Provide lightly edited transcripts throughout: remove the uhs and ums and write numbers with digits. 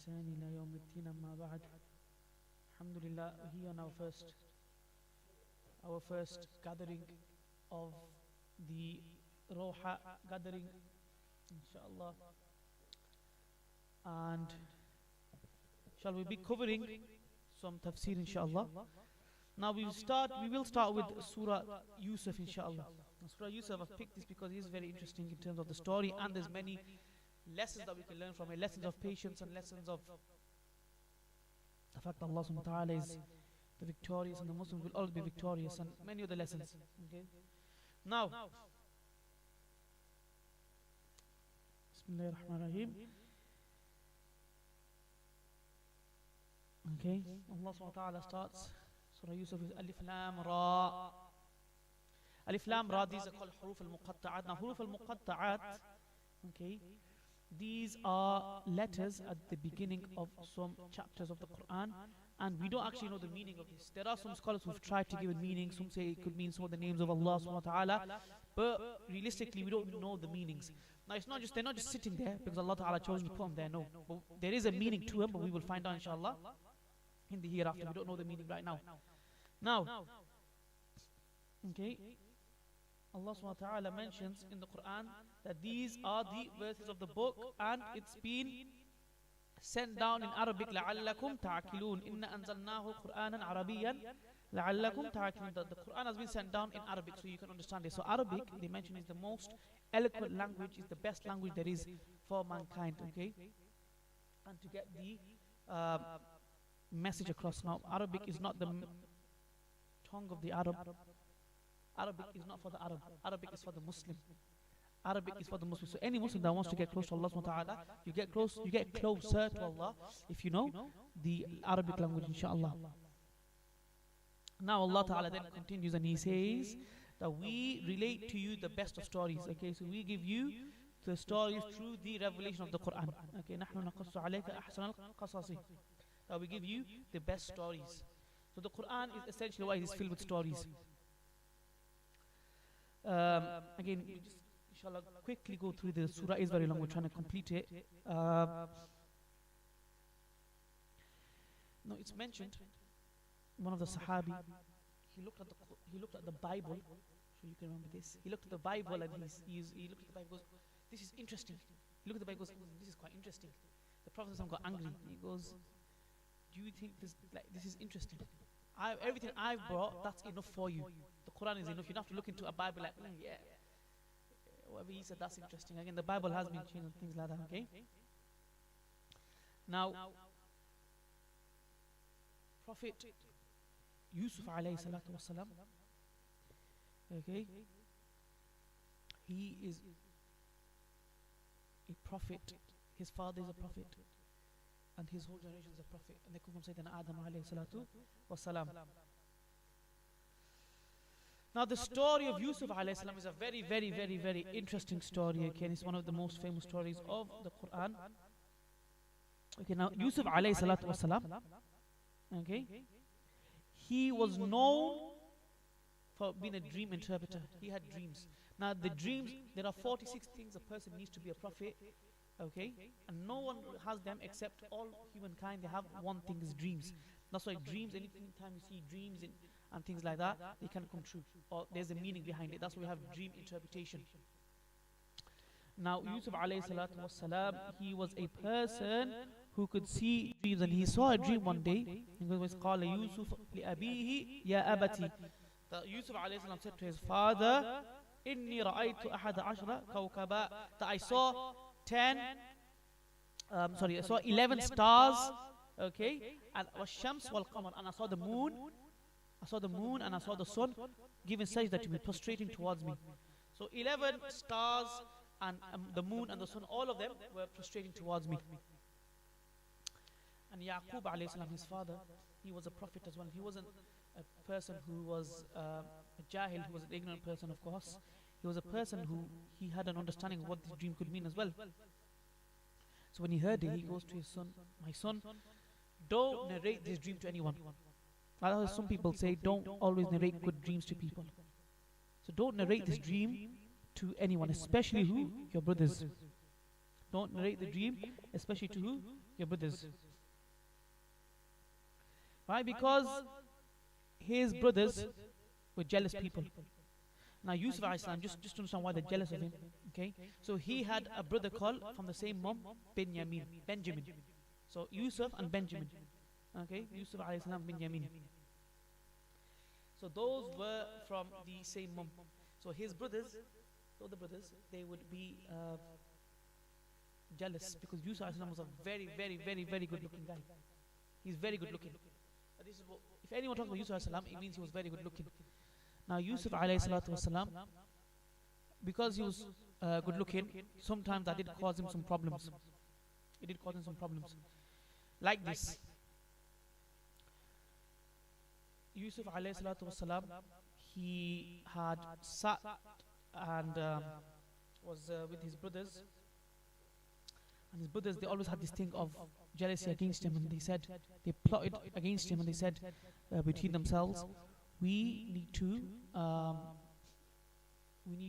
بإحسان إلى يوم الدين أما بعد. Alhamdulillah, we're here on our first gathering of the Rawḥa gathering, inshallah. And shall we be covering some tafsir, inshallah. Now we will start with Surah Yusuf, inshallah. Surah Yusuf, I've picked this because it is very interesting in terms of the story, and there's many lessons that we can learn from it, lessons of patience and lessons of the fact that Allah subhanahu wa ta'ala is the victorious and the Muslims will always be victorious, and many other lessons. Okay. Now, Bismillahir Rahmanir Rahim. Okay, Allah subhanahu wa ta'ala starts Surah Yusuf with Alif Lam Ra. Alif Lam Ra, these are called Huruf al-Muqatta'at. Now, Huruf al-Muqatta'at, okay, these are letters at the beginning of some chapters of the Qur'an, and we don't actually know the meaning of this. There are some scholars who've tried to give it meaning. Some say it could mean some of the names of Allah subhanahu wa ta'ala, but realistically we don't know the meanings. Now it's not just, they're not just sitting there because Allah ta'ala chose to put them there, no. But there is a meaning to them, but we will find out inshallah in the hereafter. We don't know the meaning right now. Now, okay, Allah subhanahu wa ta'ala mentions in the Qur'an that these are the verses of the book, and it's been sent down in Arabic. لَعَلَّكُمْ تَعْقِلُونَ إِنَّا أَنزَلْنَاهُ قُرْآنًا عَرَبِيًّا لَعَلَّكُمْ تَعْقِلُونَ. The Qur'an has been sent down in Arabic so you can understand it. So Arabic, they mention, is the most eloquent language, is the best language there is for mankind, okay? And to get the message across. Now, Arabic is not the tongue of the Arab. Arabic is not for the Arab. Arabic is for the Muslim. Arabic is for the Muslim. So any Muslim that wants to get close to Allah subhanahu wa ta'ala, you get closer to Allah if you know the Arabic language, inshallah. Now Allah ta'ala then continues and He says that we relate to you the best of stories. Okay, so we give you the stories through the revelation of the Qur'an. Okay, نحن نقص عليك أحسن القصص. That we give you the best stories. So the Qur'an is essentially why it is filled with stories. Again, we just inshallah quickly go through the surah. Is very long, we're trying to complete it. No, it's mentioned one of the Sahabi, he looked at the Bible, so you can remember this. He looked at the Bible and he looked at the Bible and goes, this is interesting. He looked at the Bible and goes, this is quite interesting. The Prophet got angry. He goes, do you think this is interesting? Everything I've brought, that's enough for you. The Quran is enough. You don't have to look into a Bible like, yeah, whatever he said, that's interesting. Again, the Bible has been changed and things like that, okay? Now, Prophet Yusuf alayhi salatu wasalam, okay, he is a prophet. His father is a prophet, and his whole generation is a prophet, and they come from Sayyidina Adam alayhi salatu wasalam. Now the story of Yusuf alayhi salam is a very, very, very, very interesting story. Again, it's one of the most famous stories of the Quran. Okay, now Yusuf alayhi salatu wasalam, okay, he was known for being a dream interpreter. He had dreams. Now the dreams, there are 46 things a person needs to be a prophet, okay, and no one has them except all humankind. They have one thing, is dreams. That's why dreams, anytime you see dreams and things like that, they can come true, or there's a meaning behind it. That's why we have dream interpretation. Now Yusuf alayhi salatu wassalam, he was a person who could see dreams, and he saw a dream one day. He was called Yusuf li abihi ya abati. That Yusuf alayhi salam said to his father, inni ra'aytu ahada ashra kawkaba, that I saw 11 stars, okay, and shams wal qamar, and I saw the moon and I saw the sun giving sajda to me, prostrating towards me. So 11 stars and the moon and the sun, all of them were prostrating towards me. And Yaqub alayhi salam, his father, he was a prophet as well. He wasn't a person who was a jahil, who was an ignorant person, of course. He was a person who he had an understanding of what this dream could mean as well. So when he heard it, he goes to his son, my son, don't narrate this dream to anyone. Some people say don't always narrate good dreams to people. So don't narrate this dream to anyone, especially who? Your brothers. Don't narrate the dream, especially to who? Your brothers. Why? Because his brothers were jealous people. Now Yusuf alayhi salam, just to understand why they're jealous of him. Okay, so he had a brother called from the same mom, Benjamin. So Yusuf and Benjamin. Okay, Yusuf alayhi salam, Benjamin. So those were from the same mom. So his brothers, they would be jealous because Yusuf alayhi salam was a very, very, very, very good looking guy. He's very good looking. This is what, if anyone talks about Yusuf alayhi salam, it means he was very good looking. Now Yusuf alayhi salatu wasalam, because he was good looking, sometimes that did cause him some problems. It did cause him some problems. Like this. Yusuf alayhi salatu wasalam, he had sat and was with his brothers. And his brothers, they always had this thing of jealousy against him. And they said, they plotted against him and they said between themselves, we need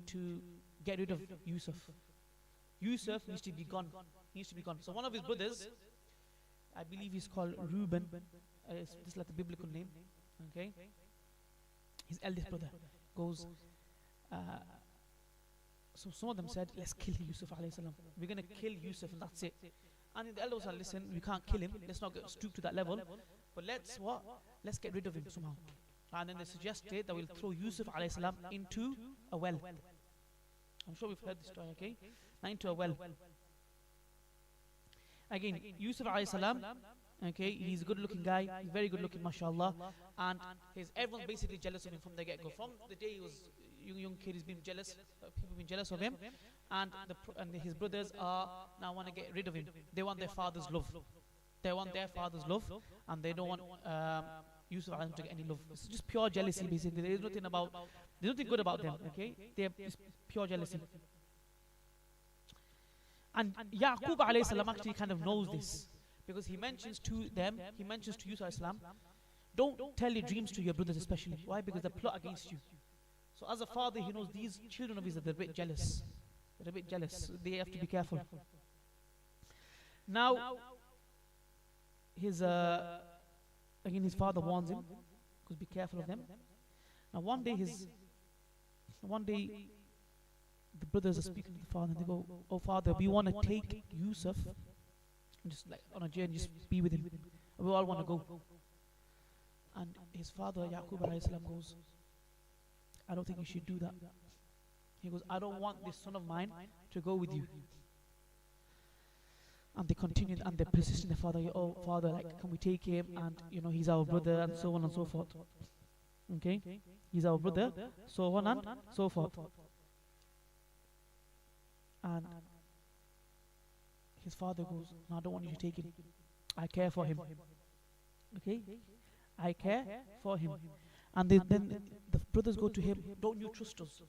to get rid of Yusuf. Yusuf needs to be gone. He needs to be gone. So one of his brothers, I believe he's called Reuben. This is like the biblical name. Okay. His eldest brother goes. So some of them said, let's kill Yusuf alayhi salam. We're going to kill Yusuf and that's it. And the elders said, listen, we can't kill him. Let's not stoop to that level. But let's what? Let's get rid of him somehow. And then they suggested that we'll throw Yusuf alayhi salam into a well. I'm sure we've heard this story, okay? Now into a well. Again, Yusuf alayhi salam, okay, he's a good looking guy, he's very good looking, mashallah. And everyone's basically jealous of him from the get-go. From the day he was young kid, he's been jealous, people have been jealous of him. And his brothers now want to get rid of him. They want their father's love. They want their father's love, and they don't want Yusuf alayhi salam to get any love. It's just pure jealousy, basically. There's nothing good about them, okay? They're just pure jealousy. And Yaqub alayhi salam actually kind of knows this, because he mentions to Yusuf alayhi salam, don't tell your dreams to your brothers especially. Why? Because they plot against you. So as a father, he knows these children of his, they're a bit jealous. They're a bit jealous. They have to be careful. Now, his father warns him, because be careful of them. Now one day the brothers are speaking to the father and they go, oh father, we want to take Yusuf and just like on a journey, just be with him. We all want to go. And his father, Yaqub alayhi salam, goes, I don't think you should do that. He goes, I don't want this son of mine to go with you. And they continued and they persisted in the father, oh father, like, can we take him? And he's our brother, and so on and so forth. Okay? He's our brother, so on and so forth. And his father goes, no, I don't want you to take him. I care for him. Okay? I care for him. And then the brothers go to him, don't you trust us?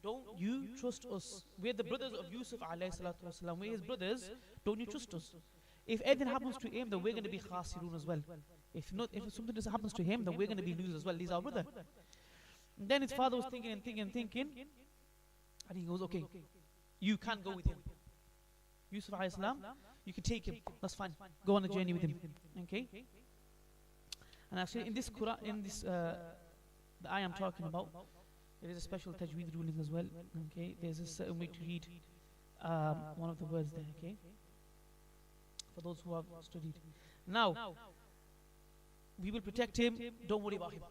Don't you trust us? We're the brothers of Yusuf alayhi salatu wasalam. We're his brothers. Don't you trust us? If anything happens to him, then we're going to be khasirun as well. If something happens to him, then we're going to be losers as well. He's our brother. And then his father was thinking. And he goes, okay, you can go with him. Yusuf alayhi salam, you can take him. That's fine. Go on a journey with him. Okay? And actually in this Quran, the ayah I'm talking about, there is a special tajweed ruling as well. Okay, there's a certain way to read one of the words there. Okay, for those who have studied. Now, we will protect him. Don't worry about him.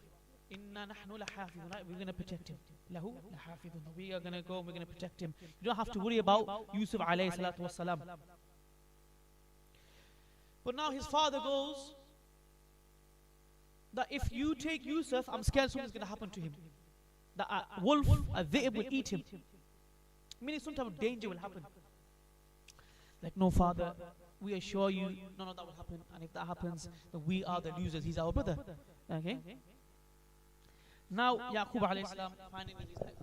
Inna nahnu lahafidun. We're going to protect him. Lahu lahafidun. We are going to go and we're going to protect him. You don't have to worry about Yusuf alayhi salatu wassalam. But now his father goes, that if you take Yusuf, I'm scared something's going to happen to him. That a wolf, a dhi'b will eat him. Meaning some type of danger will happen. Like, no father, we assure you none of that will happen. And if that happens, then we are the losers. He's our brother. Okay? Now, Yaqub alayhi salam, finally he's like,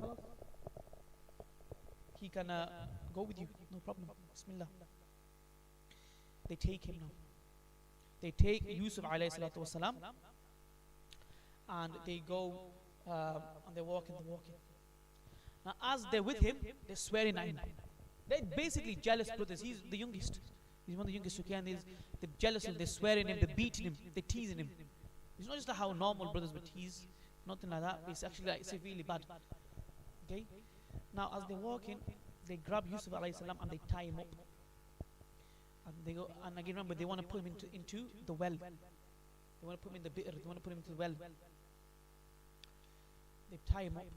he can go with you. No problem. Bismillah. They take him now. They take Yusuf alayhi salatu wasalam, and they go and they're walking. Now as they're with him, they're swearing at him. They're basically jealous brothers. He's the youngest. He's one of the youngest, okay, and they're jealous of him, they're swearing him, they're beating him, they're teasing him. It's not just like how normal brothers would tease, nothing like that, but it's actually like severely bad. Okay? Now, as they're walking, they grab Yusuf alayhi salam and they tie him up. And they go, and again, remember, they want to put him into the well. They want to put him in the bitter, they want to put him into the well. They tie him up.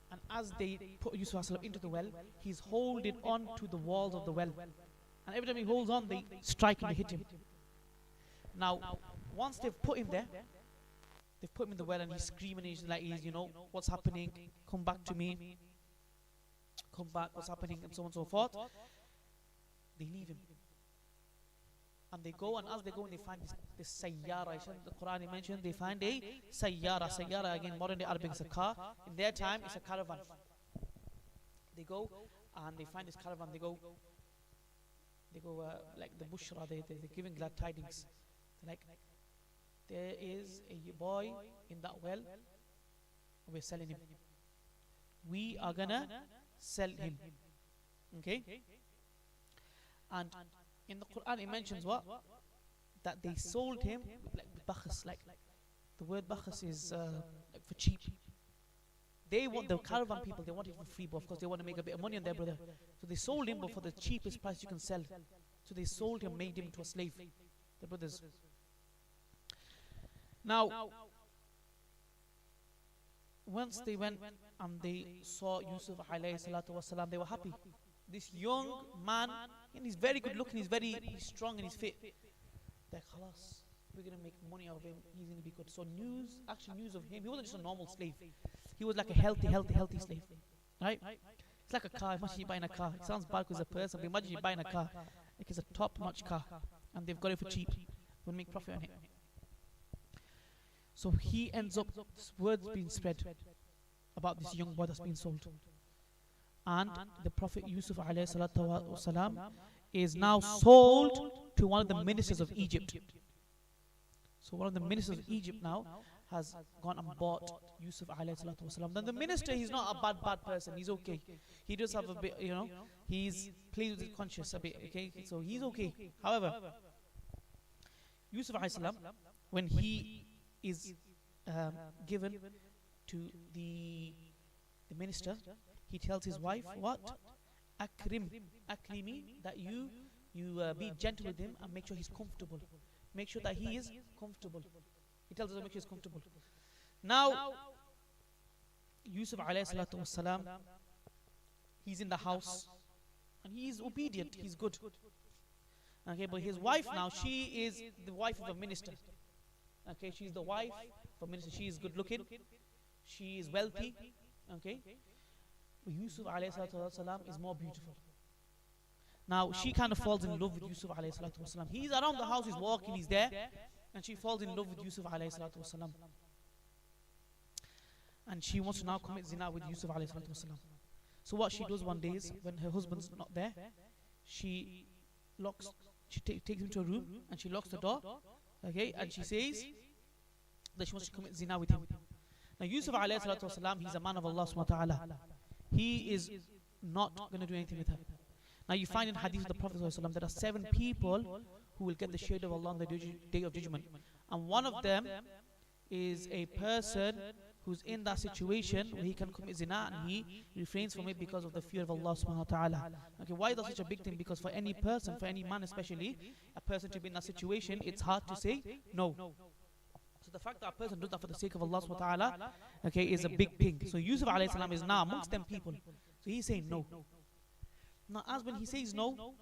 And as they put Yusuf alayhi salam into the well, he's holding on to the walls of the well. And every time he holds on, they strike him, they hit him. Now, once they've put him there, they've put him in the well and he's screaming, he's like, you know, what's happening? Come back to me. Come back, what's happening? And so on and so forth. They leave him. And they go, and as they go, and they find this sayyara. The Quran mentioned they find a sayyara. Sayyara, again, modern day Arabic is a car. In their time, it's a caravan. They go, and they find this caravan. They go like the bushra, they're giving glad tidings. They're like, there is a boy in that well, we're selling him. We are gonna sell him. Okay? And in the Quran it mentions what? That they sold him like bakhs, like the word bakhs is like for cheap. They want the caravan people, they want it for free, but of course they want to make a bit of money on their brother. So they sold him, but for the cheapest price you can sell. So they sold him, made him to a slave, the brothers. Now, once they went and they saw Yusuf alayhi salatu wasalam, they were happy. This young man, and he's very good looking, he's strong and he's fit. They're khalas, we're going to make money out of him, he's going to be good. So news of him, he wasn't just a normal slave. He was like a healthy slave, right? It's like a car. Imagine you buying a car. It sounds bad because a person, but imagine you buying a car. Like it's a top-notch car, and they've got it for cheap. They'll make profit on it. So he ends up, words being spread about this young boy that's been sold. And the Prophet Yusuf alayhi salatu wasalam is now sold to one of the ministers of Egypt. So one of the ministers of Egypt now has gone and bought Yusuf alayhi salatu wasalam. Then the minister, he's not a bad person, he's okay. He does have a bit, he's playing with his conscience a bit, okay? So he's okay. However, Yusuf alayhi salam, when he is given to the minister, he tells his wife, what? Akrimi, that you be gentle with him and make sure he's comfortable. Make sure that he is comfortable. He tells us to make sure he's comfortable. Now, Yusuf alayhi salatu wasalam, he's in the house and he's obedient, he's good. Okay, but his wife now, she is the wife of a minister. Okay, she's the wife of a minister. She is good looking, she is wealthy. Okay, but Yusuf alayhi salatu wasalam is more beautiful. Now, she kind of falls in love with Yusuf alayhi salatu wasalam. He's around the house, he's walking, he's there. And she falls in love with Yusuf alayhi salatu wasalam. And she wants to now commit zina with Yusuf alayhi salatu wasalam. So what she does one day is, when her husband's not there, she takes him to a room and she locks the door. Okay, and she says that she wants to commit zina with him. Now Yusuf alayhi salatu wasalam, he's a man of Allah subhanahu wa ta'ala. He is not going to do anything with her. Now you find in hadith of the Prophet sallallahu alaihi wasallam, there are 7 people who will get the shade of Allah on the day of judgment. And one of them is a person who's in that situation where he can commit zina and he refrains from it because of the fear of Allah subhanahu wa ta'ala. Okay, why is that such a big thing? Because for any person, for any man especially, a person to be in that situation, it's hard to say no. So the fact that a person does that for the sake of Allah subhanahu wa ta'ala, okay, is a big thing. So Yusuf alayhi salam is now amongst them people. So he's saying no. Now as when he says no,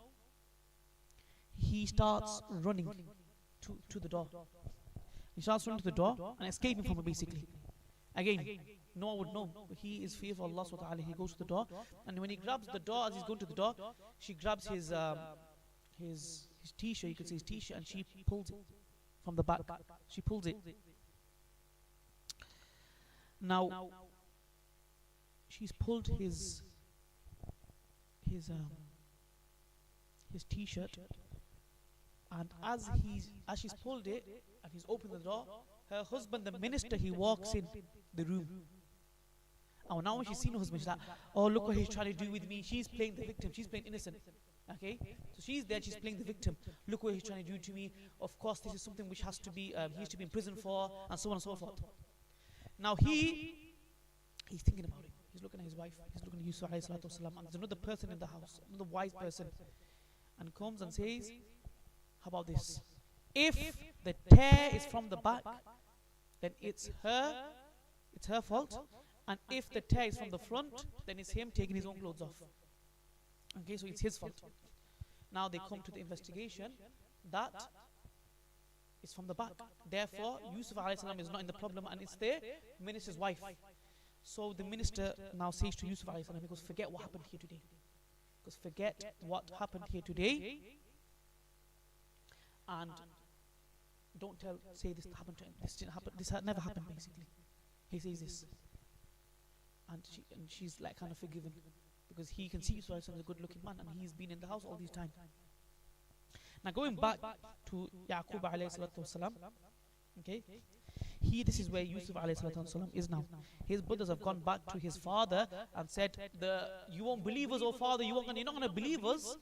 he starts running to the door. He starts running to the door and escaping from it basically. Again, no one would know, but he is fearful of Allah subhanahu wa ta'ala. He goes to the door, and when he grabs the door, as he's going to the door, she grabs his t-shirt, you could say his t-shirt, and she pulls it from the back. She pulls it. Now, she's pulled his t-shirt, and as she's pulled it and he's opened the door, her husband, the minister, he walks in the room. And now when she's seen her husband, she's like, oh, look what he's trying to do with me. She's playing the victim, she's playing innocent. Okay, so she's there, she's playing the victim. Look what he's trying to do to me. Of course, this is something which has to be, he has to be in prison for, and so on and so forth. Now he's thinking about it. He's looking at his wife, he's looking at Yusuf alayhi salatu wasalam, and there's another person in the house, another wise person, and comes and says, how about this? If the tear is from the back, then it's her fault. And if the tear is from the front, then it's him taking his own clothes off. Okay, so it's his fault. Now they come to the investigation that it's from the back. Therefore, Yusuf alayhi salam is not in the problem, and it's the minister's wife. So the minister now says to Yusuf alayhi salam, he goes, forget what happened here today. Because forget what happened here today, and don't say this happened to him. This didn't happen. This had never happened, basically. He says this, and she's like kind of forgiven, because he can see Yusuf as a good-looking man, and he's been in the house all this time. Now going back to Yaqub alayhi salatu wasalam, okay, this is where Yusuf alayhi salatu wasalam is now. His brothers have gone back to his father and said, you won't believe us, oh father, you're not going to believe us.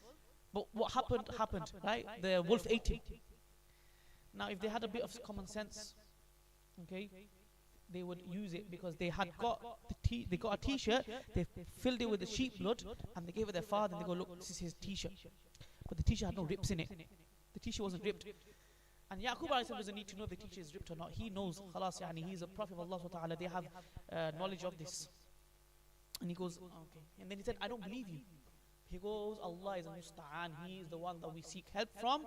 But what happened, right? The wolf ate him. Now if they had a bit of common sense, okay, they would use it, because they had got they got a t-shirt, they filled it with the sheep blood, and they gave it their father, and they go, look, this is his t-shirt. But the t-shirt had no rips in it. The t-shirt wasn't ripped. And Yaqub doesn't need to know if the t-shirt is ripped or not. He knows, khalas, yani, he's a prophet of Allah subhanahu wa ta'ala. They have knowledge of this. And he goes, okay. And then he said, I don't believe you. He goes, Allah is a musta'an. He is the one that we seek help from.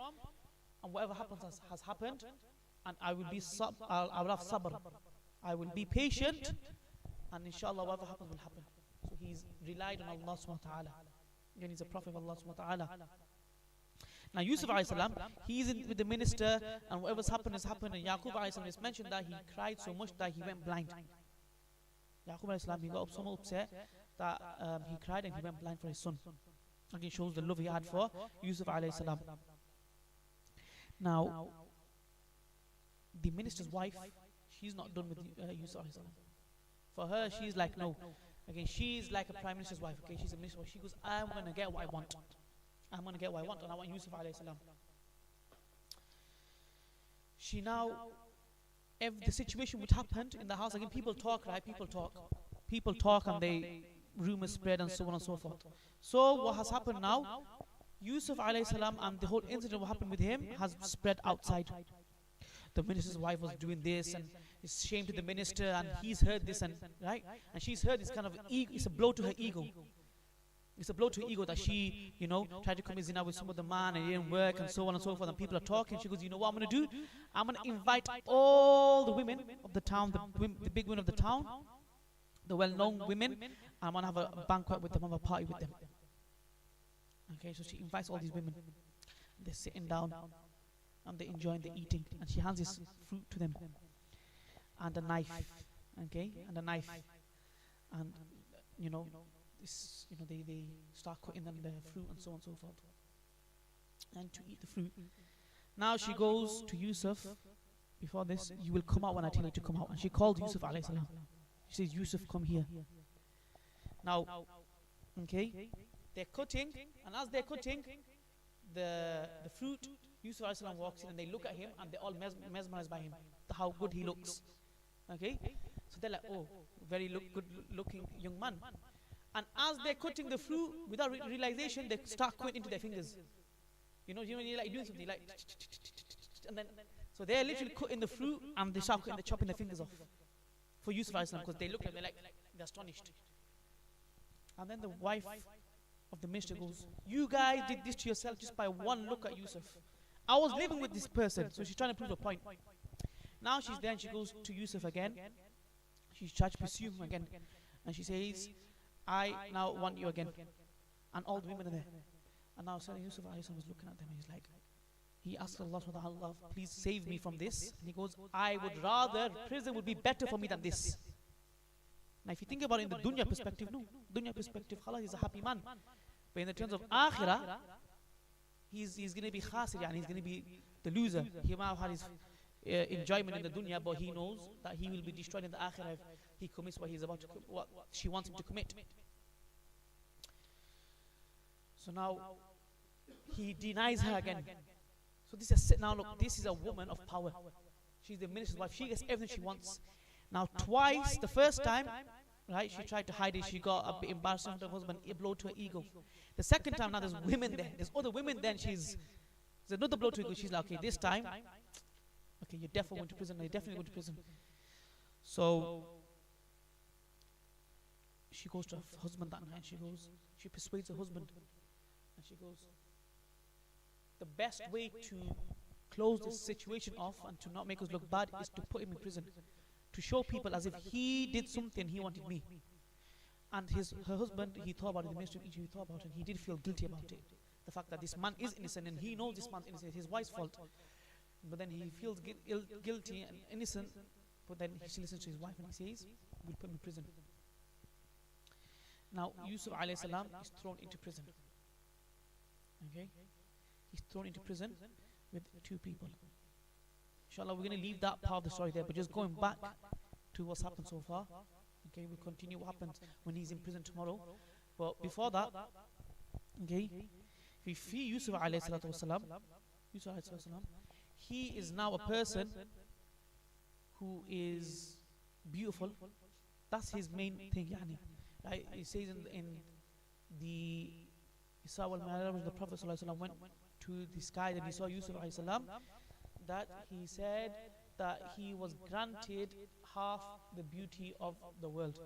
And whatever happens has happened. And I will be I will have sabr. I will be patient. And inshallah, whatever happens will happen. So he's relied on Allah subhanahu wa ta'ala. Again, he's a prophet of Allah subhanahu wa ta'ala. Now Yusuf alayhi salam, he's with the minister, and whatever's happened has happened. And Yaqub alayhi salam is mentioned that he cried so much that he went blind. Yaqub alayhi salam, he got so upset that he cried and he went blind for his son. Again, shows the love he had for Yusuf alayhi salam. Now, the minister's wife, she's not done with Yusuf alayhi salam. For her, she's like, no. Again, she's like a prime minister's wife. Okay, she's a minister's wife. She goes, I'm going to get what I want. I'm going to get what I want, and I want Yusuf alayhi salam. She now, if the situation which happened in the house, again, people talk, right? People talk, and they rumors spread, and so on and so forth. So what has happened now? Yusuf alayhi salam and the whole incident what happened with him has spread outside. The minister's wife was doing this, and it's shame to the minister, and he's heard this, and right, and she's heard this kind of ego. It's a blow to her ego. It's a blow to her ego that she, tried to commit zina with some of the man, and it didn't work, and so on and so forth. And people are talking. She goes, you know what I'm going to do? I'm going to invite all the women of the town, the big women of the town, the well-known women. I'm going to have a banquet with them, have a party with them. Okay, so she invites all these women. They're sitting down, and they're enjoying the eating, and she hands this fruit to them, and a knife, okay, and this, they start cutting them the fruit and so on and so forth, and to eat the fruit. Now she goes to Yusuf. Before this, you will come out when I tell you to come out. And she called Yusuf alayhi salam. She says, Yusuf, come here. Now, okay, they're cutting, and as they're cutting the fruit, Yusuf alayhi salam walks in, and they look at him, and they're all mesmerized by him, how good he looks. Okay, so they're like, oh, very good looking young man. And as they're cutting the fruit, without realization, they start cutting into their fingers. When you're like doing something, like, and then, so they're literally cutting the fruit, and they start chopping their fingers off for Yusuf alayhi salam, because they look at them, they're astonished. And then the wife of the minister goes, you guys did this to yourself just by one look at Yusuf. I was living with this person. So she's trying to prove a point. Now she's there, and she goes to Yusuf again. She's trying to pursue him again, and she says, I now want you again. And all the women are there. And now Yusuf alayhi salam is looking at them, and he's like, he asks Allah subhanahu wa ta'ala, please save me from this. And he goes, I would rather, prison would be better for me than this. Now if you think about it in the dunya perspective, no. Dunya perspective, khalas, he's a happy man. But in the terms of akhirah, he's going to be khasir, and he's going to be the loser. He might have had his enjoyment in the dunya, but he knows that he will be destroyed in the akhirah if he commits what she wants him to commit. So now he denies her again. So this is now look, this is a woman of power. She's the minister's wife. She gets everything she wants. Now twice, the first time, right, she tried to hide it. She got a bit embarrassed with her husband. It blow to her ego. The second time, now there's women there. There's other women there. And there's another blow to her ego. She's like, okay, this time, okay, you're definitely going to prison. You're definitely going to prison. So she goes to her husband that night. She persuades her husband, and she goes, the best way to close this situation off and to not make us look bad is to put him in prison, to show people as if he did something he wanted me. And her husband, he thought about it, the ministry of Egypt, he thought about it, and he did feel guilty about it. The fact that this man is innocent and he knows this man's innocent, it's his wife's fault. But then he feels guilty and innocent, but then he still listens to his wife and he says, we'll put him in prison. Now Yusuf alayhi salam is thrown into prison. Okay? He's thrown into prison with two people. Inshallah, we're going to leave that part of the story there, but just going back to what's happened so far. Okay, we'll continue what happens when he's in prison tomorrow. But before that, okay, if we see Yusuf alayhi salatu wasalam, he is now a person who is beautiful. That's his main thing, yani. Right? It says in the Isra wal Mi'raj, the Prophet went to the sky and he saw Yusuf alayhi salam, that he said that he was granted half the beauty of the world.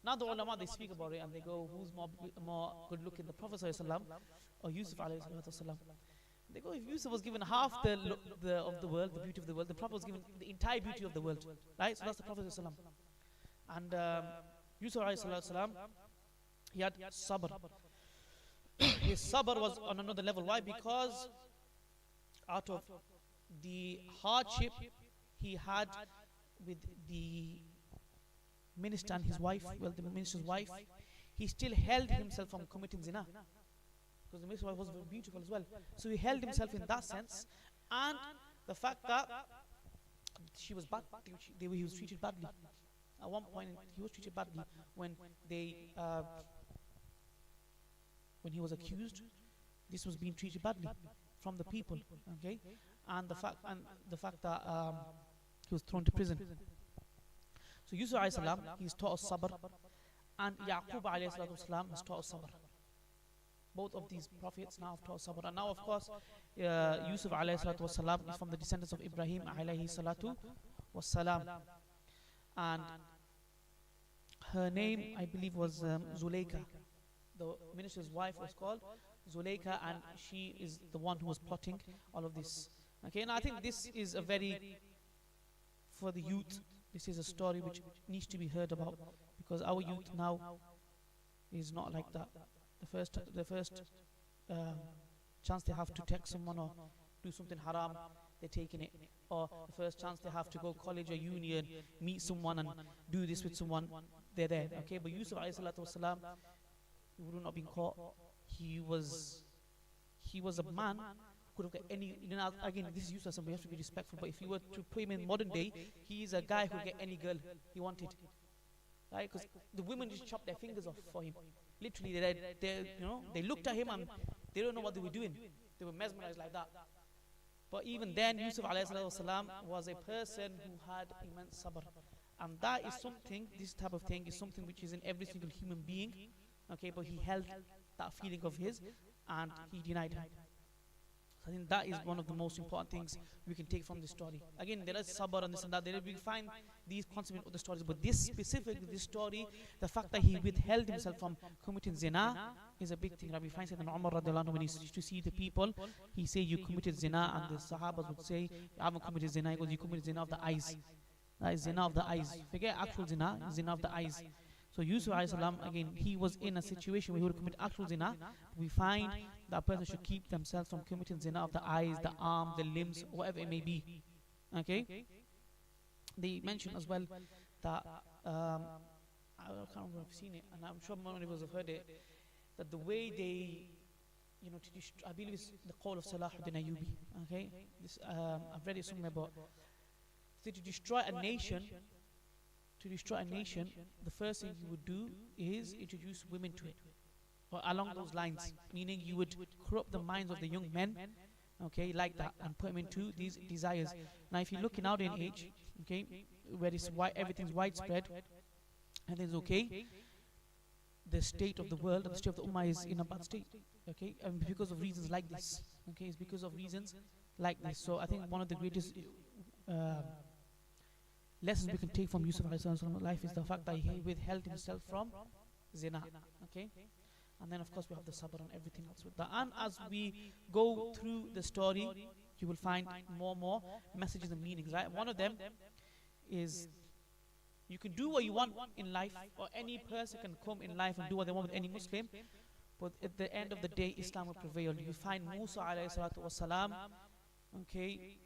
Now the ulama, they speak about it and they go, who's more good looking, the Prophet ﷺ or Yusuf alayhi salam? They go, if Yusuf was given half of the world, the beauty of the world, the Prophet was given the entire beauty of the world, right? So that's the Prophet ﷺ. And Yusuf alayhi salam, he had sabr. His sabr was on another level. Why? Because out of the hardship he had with the minister and his wife, well, the minister's wife, he still held himself from committing zina, because the minister's wife was very beautiful as well. So he held himself in that sense, and the fact that she was bad, he was treated badly. At one point he was treated badly when he was accused. This was being treated badly from the people, okay, and the fact that he was thrown to prison. So Yusuf alayhi salam, he's taught us sabr, and Yaqub alayhi salam has taught us sabr. Both of these prophets now have taught us sabr. And now, of course, Yusuf alayhi salam is from the descendants of Ibrahim alayhi salatu wassalam, and her name, I believe, was Zuleika. The minister's wife was called Zuleika, and she is the one who was plotting all of this. Okay, and I think this is a very, for the youth, this is a story which needs to be heard about, because our youth now is not like that. The first chance they have to text someone or do something haram, they're taking it. Or the first chance they have to go college or uni and meet someone and do this with someone, they're there. Okay, but Yusuf alayhi salatu wasalam, he would not have been caught. He was a man who could have got any, again, this is Yusuf, so we have to be respectful, but if you were to put him in modern day, he is a guy who could get any girl he wanted. Right? Because the women just chopped their fingers off for him. Literally, they looked at him and they don't know what they were doing. They were mesmerized like that. But even then, Yusuf alayhi salam was a person who had immense sabr. And that is something, this type of thing is something which is in every single human being. Okay, but he held that feeling of his and he denied her. So I think that is one of the most important things we can take from this story. Again, there is sabr and this and that. We find these concepts in other stories, but this specifically, this story, the fact that he withheld himself from committing zina is a big thing. We find that Umar radiallahu anhu, when he used to see the people, he said, you committed zina, and the Sahabas would say, you haven't committed zina. He goes, you committed zina of the eyes. That is zina of the eyes. Forget actual zina, zina of the eyes. So Yusuf alayhi salam, again, he was in a situation where he would commit actual zina. We find that a person should keep themselves from committing zina of the eyes, the arm, the limbs, whatever it may be. Okay? They mention as well that, I can't remember if I've seen it, and I'm sure many of us have heard it, that the way they, I believe it's the call of Salahuddin Ayyubi. Okay? This, I've read it somewhere, but to destroy a nation, the first thing he would do is introduce women to it. or along those lines, meaning you would corrupt the minds of the young men, okay, like that, and put them into these desires. Now, if you look in our day and age, okay, where everything's widespread, everything's okay, the state of the world and the state of the ummah is in a bad state, okay, and because of reasons like this, okay, it's because of reasons like this. So I think one of the greatest lessons we can take from Yusuf alayhi salam's life is the fact that he withheld himself from zina, okay, and then of course we have the sabr and everything else with that. And as we go through the story, you will find more and more messages and meanings, right? One of them is, you can do what you want in life, or any person can come in life and do what they want with any Muslim, but at the end of the day, Islam will prevail. You find Musa alayhi salatu wasalam, okay,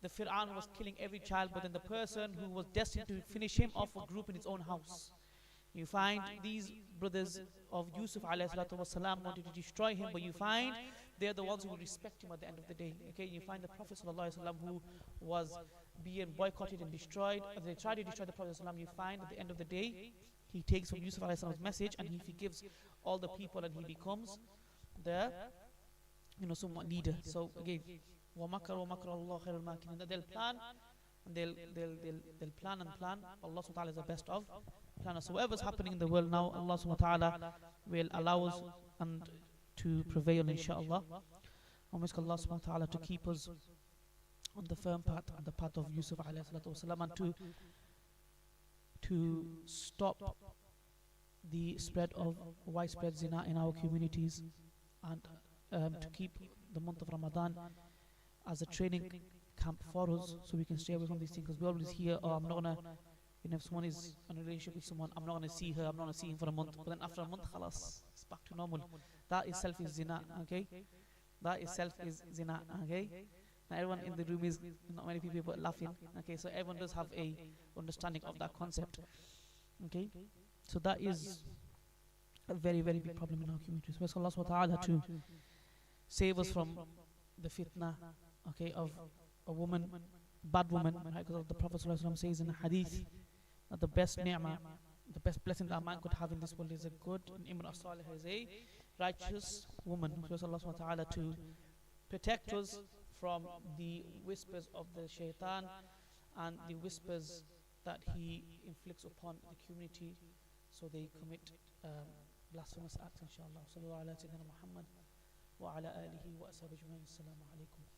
the Fir'aun was killing every child, but then the person who was destined to finish him off a group in his own house. You find these brothers of Yusuf alayhi salatu wasalam wanted to destroy him, but you find they're the ones who will respect him at the end of the day. Okay, you find the Prophet sallallahu alaihi wasallam who was being boycotted and destroyed. They tried to destroy the Prophet sallallahu alaihi wasallam. You find at the end of the day, he takes from Yusuf alayhi salam's message and he forgives all the people, and he becomes the, somewhat leader. So again, وَمَكَرُوا مَكْرَ اللَّهِ خَيْرُ الْمَاكِرِينَ. They'll plan and they'll plan and plan. Allah subhanahu wa ta'ala is the best of planners. So whatever's happening in the world now, Allah subhanahu wa ta'ala will allow us and to prevail, inshaAllah. And we ask Allah subhanahu wa ta'ala to keep us on the firm path, on the path of Yusuf alayhi salatu wasalam, and to stop the spread of widespread zina in our communities, and to keep the month of Ramadan as a training camp for us, so we can stay away from these things. Because we always hear, oh, I'm not gonna, if someone is in a relationship with someone, I'm not gonna see her, I'm not gonna see him for a month, but then after a month, khalas, it's back to normal. That itself is zina, okay? That itself is zina, okay? Now everyone in the room is, not many people are laughing, okay? So everyone does have a understanding of that concept, okay? So that is a very, very big problem in our communities. We ask Allah subhanahu wa ta'ala to save us from the fitna, okay, of a woman, bad woman, right? Because the Prophet sallallahu alaihi wasallam says in a hadith that the best ni'mah, the best blessing that a man could have in this world is a good imra salih, is a righteous woman. We ask Allah subhanahu wa ta'ala to protect us from the whispers of the shaitan and the whispers that he inflicts upon the community, so they commit blasphemous acts, inshallah. Sallallahu alayhi wa sallam Muhammad wa ala alihi wa ashabihi ajma'in. Assalamu alaikum.